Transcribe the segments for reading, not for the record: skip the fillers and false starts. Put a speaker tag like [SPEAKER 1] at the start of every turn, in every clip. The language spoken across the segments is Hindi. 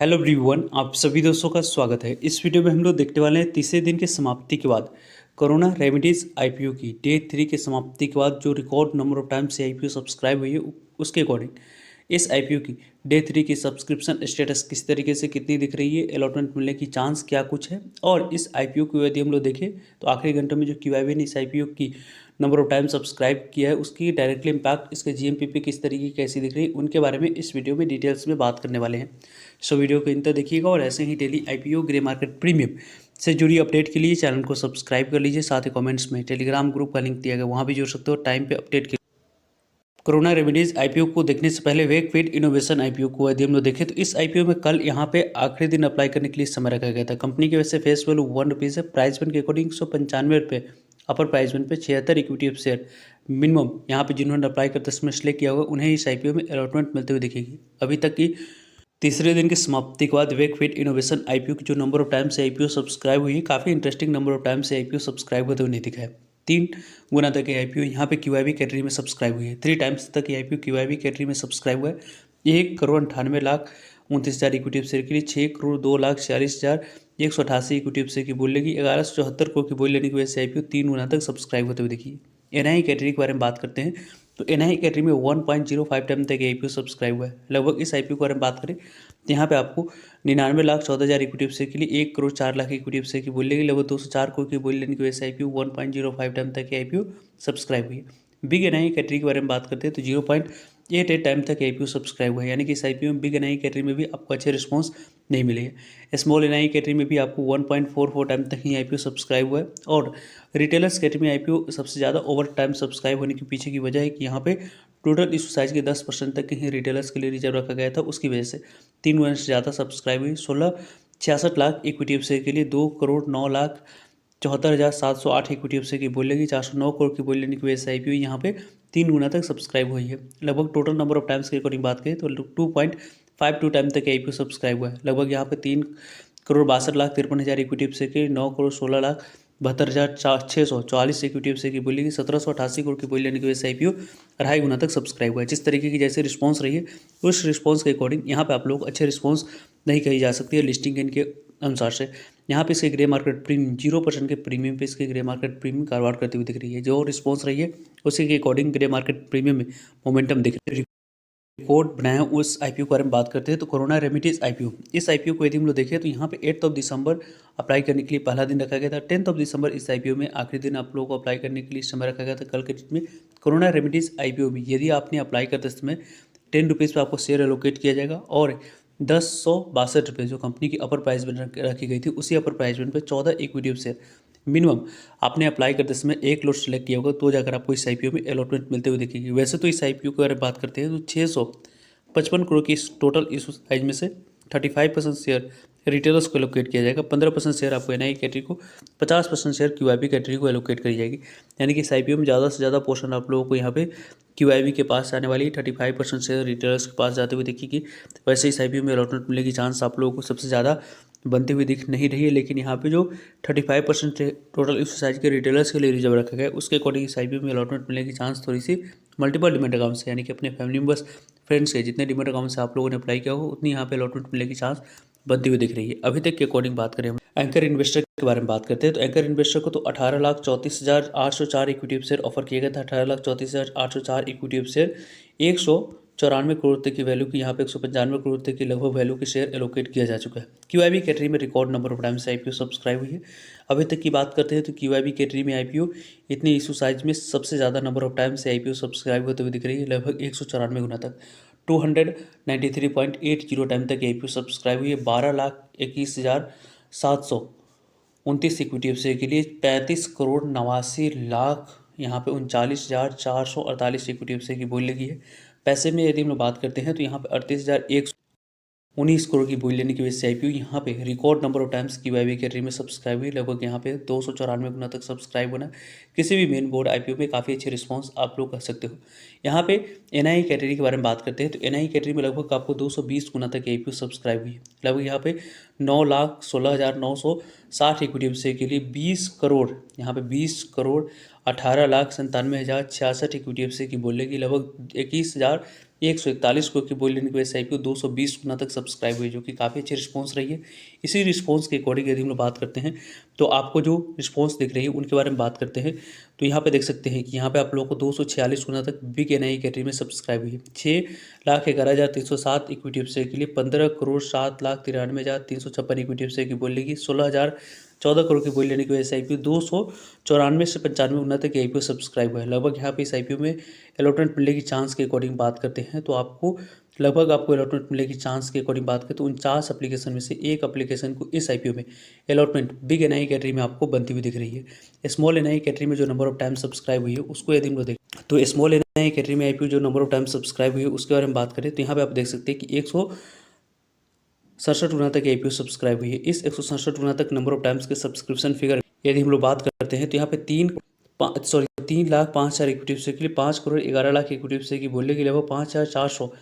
[SPEAKER 1] हेलो एवरीवन, आप सभी दोस्तों का स्वागत है। इस वीडियो में हम लोग देखने वाले हैं तीसरे दिन की समाप्ति के बाद कोरोना रेमेडीज आईपीओ की डे 3 की समाप्ति के बाद जो रिकॉर्ड नंबर ऑफ टाइम से आईपीओ सब्सक्राइब हुई है उसके अकॉर्डिंग इस आईपीओ की डे 3 की सब्सक्रिप्शन स्टेटस किस तरीके से कितनी दिख रही है, अलॉटमेंट मिलने की चांस क्या कुछ है। और इस आईपीओ को यदि हम लोग देखें तो आखिरी घंटों में जो क्यूआईबी ने इस आईपीओ की नंबर ऑफ टाइम सब्सक्राइब किया है उसकी डायरेक्टली इम्पैक्ट इसके जीएमपी पे किस तरीके की कैसी दिख रही है उनके बारे में इस वीडियो में डिटेल्स में बात करने वाले हैं। सो वीडियो को इंत देखिएगा और ऐसे ही daily IPO grey market premium से जुड़ी अपडेट के लिए चैनल को सब्सक्राइब कर लीजिए। साथ ही कमेंट्स में टेलीग्राम ग्रुप का लिंक दिया गया, वहाँ भी जुड़ सकते हो टाइम पे अपडेट के। कोरोना रेमेडीज आईपीओ को देखने से पहले वेकफीड इनोवेशन आईपीओ को यदि हम लोग देखें तो इस आईपीओ में कल यहाँ पे आखिरी दिन अप्लाई करने के लिए समय रखा गया था। कंपनी की वजह से फेस वैल्यू ₹1 है। प्राइस बन के अकॉर्डिंग ₹195 अपर प्राइस बन पे 76 इक्विटी ऑफ शेयर मिनिमम यहाँ पे जिन्होंने अप्लाई करते समय सिलेक्ट किया होगा उन्हें इस आईपीओ में अलॉटमेंट मिलते हुए दिखेगी। अभी तक की तीसरे दिन की समाप्ति के बाद वेकफीड इनोवेशन आईपीओ की जो नंबर ऑफ टाइम से आईपीओ सब्सक्राइब हुई है, काफ़ी इंटरेस्टिंग नंबर ऑफ टाइम से आईपीओ सब्सक्राइब होते हुए नहीं दिखा है। 3 गुना तक ये आईपीओ यहाँ पे क्यूआईबी कैटेगरी में सब्सक्राइब हुई है। 3 टाइम्स तक ये आईपीओ क्यूआईबी कैटेगरी में सब्सक्राइब हुआ है। 1,98,29,29,000 इक्विटी ऑफ शेयर के लिए 6,02,46,188 इक्विटी ऑफ शेयर की बोल लेगी। 1174 करोड़ की बोल लेने की वजह से आईपीओ 3 गुना तक सब्सक्राइब होते हुए देखिए। एनआई कैटेगरी के बारे में बात करते हैं तो एनआई कैटेगरी में 1.05 टाइम तक आईपीओ सब्सक्राइब हुआ है। लगभग इस आईपीओ के बारे में बात करें तो यहाँ पे आपको 99,14,000 इक्विटी ऑफ शेयर के लिए 1,04,00,000 इक्विटी ऑफ शेयर की बोल लेगी। लगभग 204 करोड़ की बोल लेने की वजह से आईपीओ 1.05 टाइम तक आईपीओ सब्सक्राइब हुई है। बिग एनआई कैटेगरी के बारे में बात करते हैं तो 0.88 टाइम तक आईपीओ सब्सक्राइब हुआ है, यानी कि इस आईपीओ में बिग एनआई कैटेगरी में भी आपको अच्छे रिस्पॉन्स नहीं मिले हैं। स्मॉल एनआई कैटेगरी में भी आपको 1.44 टाइम तक ही आईपीओ सब्सक्राइब हुआ है। और रिटेलर्स कैटेगरी में आईपीओ सबसे ज़्यादा ओवर टाइम सब्सक्राइब होने के पीछे की वजह है कि यहाँ पे टोटल इशू साइज के 10% तक ही रिटेलर्स के लिए रिजर्व रखा गया था, उसकी वजह से 3 गुना से ज़्यादा सब्सक्राइब हुई। 1666 इक्विटी ऑफ शेयर के लिए 2,09,74,708 इक्विटी ऑफ शेयर की बोल लेगी। 409 करोड़ की बोल लेने की वजह से आईपीओ यहाँ पे 3 गुना तक सब्सक्राइब हुई है। लगभग टोटल नंबर ऑफ टाइम्स के अकॉर्डिंग बात करें तो 2.52 टाइम तक आईपीओ सब्सक्राइब हुआ है। लगभग यहाँ पे 3,62,53,000 इक्विटी ऑफ शेयर के 9,16,72,644 इक्विटी ऑफ शेयर की बोली 1,788 करोड़ की बोली लेने की वजह से आईपीओ 2.5 गुना तक सब्सक्राइब हुआ है। जिस तरीके की जैसे रिस्पॉन्स रही है उस रिस्पॉन्स के अकॉर्डिंग यहाँ पे आप लोग अच्छे रिस्पॉन्स नहीं कही जा सकती है लिस्टिंग इनके अनुसार से। यहाँ पे इसके ग्रे मार्केट प्रीमियम 0% के प्रीमियम पे इसके ग्रे मार्केट प्रीमियम कारोबार करती हुई दिख रही है। जो रिस्पॉन्स रही है उसी के अकॉर्डिंग ग्रे मार्केट प्रीमियम में मोमेंटम दिख रही है। रिकॉर्ड बनाया उस आईपीओ के बारे में बात करते हैं तो कोरोना रेमेडीज आईपीओ, इस आईपीओ को यदि हम लोग देखें तो यहाँ पे 8 दिसंबर अप्लाई करने के लिए पहला दिन रखा गया था। 10 दिसंबर इस आईपीओ में आखिरी दिन आप लोगों को अप्लाई करने के लिए समय रखा गया था। कल के डेट में कोरोना रेमेडीज आईपीओ में यदि आपने अप्लाई करते समय ₹10 पे आपको शेयर एलोकेट किया जाएगा और 10,162 रुपये जो कंपनी की अपर प्राइस में रखी गई थी उसी अपर प्राइस में पे 14 इक्विटी ऑफ शेयर मिनिमम आपने अप्लाई करते समय एक लॉट सेलेक्ट किया होगा तो जाकर आपको इस आईपीओ में अलॉटमेंट मिलते हुए दिखेगी। वैसे तो इस आईपीओ के बारे में बात करते हैं तो 655 करोड़ की इस टोटल इशू साइज में से 35% शेयर रिटेलर्स को एलोकेट किया जाएगा। 15% शेयर आपको एनआई कैटेगरी को, 50% शेयर क्यूआईबी कैटेगरी को एलोकेट करी जाएगी। यानी कि इस आईपीओ में ज़्यादा से ज़्यादा पोर्शन आप लोगों को यहाँ पे क्यूआईबी के पास आने वाली है। 35% शेयर रिटेलर्स के पास जाते हुए दिखेगी। वैसे इस आईपीओ में अलॉटमेंट मिलने की चांस आप लोगों को सबसे ज़्यादा बनती हुई दिख नहीं रही है, लेकिन यहाँ पे जो 35% टोटल इस साइज के रिटेलर्स के लिए रिजर्व रखा गया है उसके अकॉर्डिंग इस आईपीओ में अलॉटमेंट मिलने की चांस थोड़ी सी मल्टीपल डिमेट अकाउंट से, यानी कि अपने फैमिली मेंबर्स फ्रेंड्स के जितने डिमेट अकाउंट से आप लोगों ने अप्लाई किया हो उतनी यहाँ पे अलॉटमेंट मिलने की चांस बनती हुई दिख रही है। अभी तक के अकॉर्डिंग बात करें हम एंकर इन्वेस्टर के बारे में बात करते हैं तो एंकर इन्वेस्टर को तो 18,34,804 इक्विटी ऑफ शेयर ऑफर किया गया था। 18,34,804 इक्विटी ऑफ शेयर 194 करोड़ तक की वैल्यू की, यहाँ पे 195 करोड़ तक की लगभग वैल्यू के शेयर एलोकेट किया जा चुका है। क्यूआईबी कैटेगरी में रिकॉर्ड नंबर ऑफ टाइम से आईपीओ सब्सक्राइब हुई है। अभी तक की बात करते हैं तो क्यूआईबी कैटेगरी में आईपीओ इतनी इशू साइज में सबसे ज़्यादा नंबर ऑफ टाइम से आईपीओ सब्सक्राइब होते हुए दिख रही है। लगभग 194 गुना तक 293.80 टाइम तक आईपीओ सब्सक्राइब हुई है। 12,21,729 इक्विटी ऑफ शेयर के लिए 35,89,00,000 यहाँ पे 39,448 इक्विटी ऑफ शेयर की बोली लगी है। पैसे में यदि हम लोग बात करते हैं तो यहाँ पे 38,119 करोड़ की बोली लेने की वजह से आईपीओ यहाँ पे record number of times QIB category में सब्सक्राइब हुई। लगभग यहाँ पे 294 गुना तक सब्सक्राइब होना किसी भी मेन बोर्ड आईपीओ में काफ़ी अच्छे रिस्पांस आप लोग कर सकते हो। यहाँ पे एनआई कैटेगरी के बारे में बात करते हैं तो एनआई कैटेगरी में लगभग आपको 220 गुना तक आईपीओ सब्सक्राइब हुई। लगभग यहाँ पे 9,16,960 इक्विटी ऑफ शेयर के लिए 20 करोड़, यहाँ पे 20,18,97,066 इक्विटी ऑफ शेयर की बोल लेगी। लगभग 141 करोड़ की बोली लेने की वजह से IPO 220 गुना तक सब्सक्राइब हुई, जो कि काफ़ी अच्छी रिस्पॉन्स रही है। इसी रिस्पॉन्स के अकॉर्डिंग यदि हम लोग बात करते हैं तो आपको जो रिस्पॉन्स दिख रही है उनके बारे में बात करते हैं। तो यहाँ पे देख सकते हैं कि यहाँ पे आप लोगों को 246 गुना तक बिग NI कैटेगरी में सब्सक्राइब हुई है। 6,11,307 इक्विटी अपशेयर के लिए 15,07,93,356 इक्विटी अपशेयर की बोली लेगी। 16,014 करोड़ की बोली लेने की वजह से IPO 294 से 95 गुना तक IPO सब्सक्राइब हुआ है। लगभग यहाँ पे इस IPO में अलॉटमेंट मिलने की चांस के अकॉर्डिंग बात करते हैं तो आपको अलॉटमेंट मिलने की चांस के अकॉर्डिंग बात करें तो 49 एप्लीकेशन में से एक एप्लीकेशन को इस IPO में अलॉटमेंट बिग NI कैटेगरी में आपको बनती हुई दिख रही है। स्मॉल NI कैटेगरी में जो नंबर ऑफ टाइम सब्सक्राइब हुई है उसको यदि हम लोग देखें तो स्मॉल NI कैटेगरी में IPO जो नंबर ऑफ टाइम सब्सक्राइब हुई है उसके बारे में बात करें तो यहाँ पे आप देख सकते हैं कि 167 गुना तक IPO सब्सक्राइब हुई है। इस 167 गुना तक नंबर ऑफ टाइम्स के सब्सक्रिप्शन फिगर यदि हम लोग बात करते हैं तो यहाँ पे 3,05,000 इक्विटी शेयर के लिए 5,11,00,000 इक्विटी शेयर की बोली के लगभग 5,400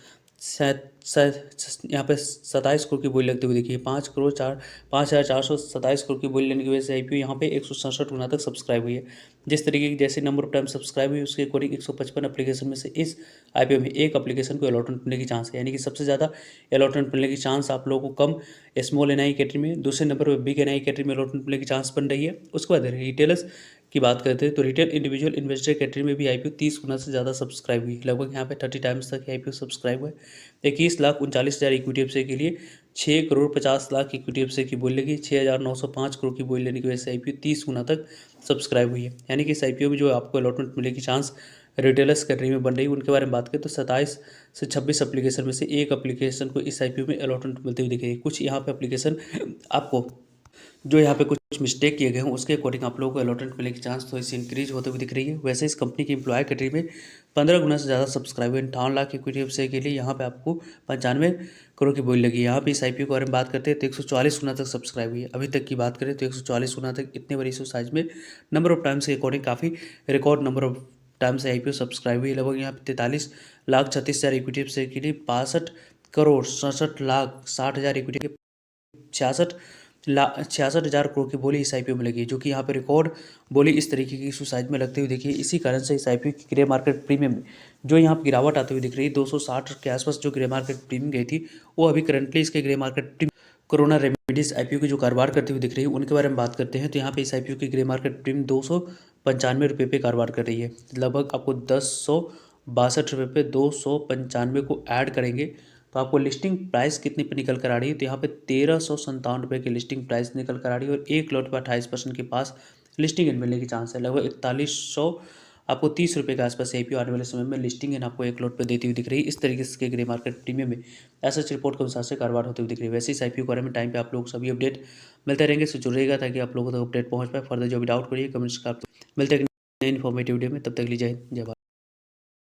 [SPEAKER 1] यहाँ पे 27 करोड़ की बोली लगती हुई देखिए 5,427 करोड़ की बोली लेने की वजह से IPO यहाँ पे 167 गुना तक सब्सक्राइब हुई है। जिस तरीके की जैसे नंबर ऑफ टाइम सब्सक्राइब हुई उसके अकॉर्डिंग 155 एप्लीकेशन में से इस IPO में एक एप्लीकेशन को अलॉटमेंट मिलने की चांस है, यानी कि सबसे ज़्यादा अलॉटमेंट मिलने की चांस आप लोगों को कम स्मॉल NI कैटेगरी में, दूसरे नंबर पर बिग NI कैटेगरी में अलॉटमेंट मिलने की चांस बन रही है। उसके बाद रिटेलर्स की बात करते हैं तो रिटेल इंडिविजुअल इन्वेस्टर कैटेगरी में भी IPO 30 गुना से ज़्यादा सब्सक्राइब हुई, लगभग यहाँ पे 30 टाइम्स तक IPO सब्सक्राइब हुआ है। 21,39,000 इक्विटी अपशेयर के लिए 6,50,00,000 इक्विटी अपशेयर की बोली लगी। 6,905 करोड़ की बोली लेने की वजह से IPO 30 गुना तक सब्सक्राइब हुई है, यानी कि इस IPO में जो आपको अलॉटमेंट मिलने की चांस रिटेलर्स कैटेगरी में बन रही है। उनके बारे में बात करें तो 27 से 26 एप्लीकेशन में से एक एप्लीकेशन को इस IPO में अलॉटमेंट मिलती हुई दिख रही है। कुछ यहाँ पे एप्लीकेशन आपको जो यहाँ पे कुछ मिस्टेक किए गए हैं उसके अकॉर्डिंग आप लोगों को अलॉटमेंट मिलने की चांस थोड़ी सी इंक्रीज होते हुए दिख रही है। वैसे इस कंपनी की एम्प्लॉय कैटेगरी में 15 गुना से ज़्यादा सब्सक्राइब हुए। 58 लाख इक्विटी शेयर के लिए यहाँ पे आपको 95 करोड़ की बोली लगी। यहाँ पे इस IPO के बारे में बात करते हैं तो 144 गुना तक सब्सक्राइब हुई है। अभी तक की बात करें तो 144 गुना तक इतने बड़ी साइज में नंबर ऑफ टाइम्स के अकॉर्डिंग काफ़ी record number of times IPO subscribe हुई। लगभग यहाँ पे 43,36,000 इक्विटी शेयर के लिए 62,67,60,60,000 इक्विटी के 66,000 करोड़ की बोली इस IPO में लगी, जो कि यहाँ पे रिकॉर्ड बोली इस तरीके की इस साइज में लगते हुए देखिए। इसी कारण से इस IPO की ग्रे मार्केट प्रीमियम में जो यहाँ पर गिरावट आती हुई दिख रही है, 260 के आसपास जो ग्रे मार्केट प्रीमियम गई थी वो अभी करंटली इसके grey market premium corona remedies IPO की जो कारोबार करती हुई दिख रही है उनके बारे में बात करते हैं तो यहाँ पे इस IPO की ग्रे मार्केट प्रीमियम 295 रुपये पे कारोबार कर रही है। लगभग आपको 10,162 रुपये पे 295 को ऐड करेंगे तो आपको लिस्टिंग प्राइस कितने पे निकल कर आ रही है तो यहाँ पे 1,357 रुपये की लिस्टिंग प्राइस निकल कर आ रही है और एक लॉट पर 28% के पास लिस्टिंग इन मिलने की चांस है। लगभग 4100 आपको 30 रुपये के आसपास IPO आने वाले समय में लिस्टिंग इन आपको एक लॉट पर देती हुई दिख रही है। इस तरीके से ग्रे मार्केट प्रीमियम में ऐसा रिपोर्ट के अनुसार से कारोबार होते हुए दिख रही है। वैसे इस IPO के बारे में टाइम पे आप लोग सभी अपडेट मिलते रहेंगे, सो जुड़ रहेगा ताकि आप लोगों तक अपडेट पहुँच पाए। फर्दर जो भी डाउट करिए कमेंट्स का मिलते हैं नए इन्फॉर्मेटिव वीडियो में, तब तक लीजिए जय भारत।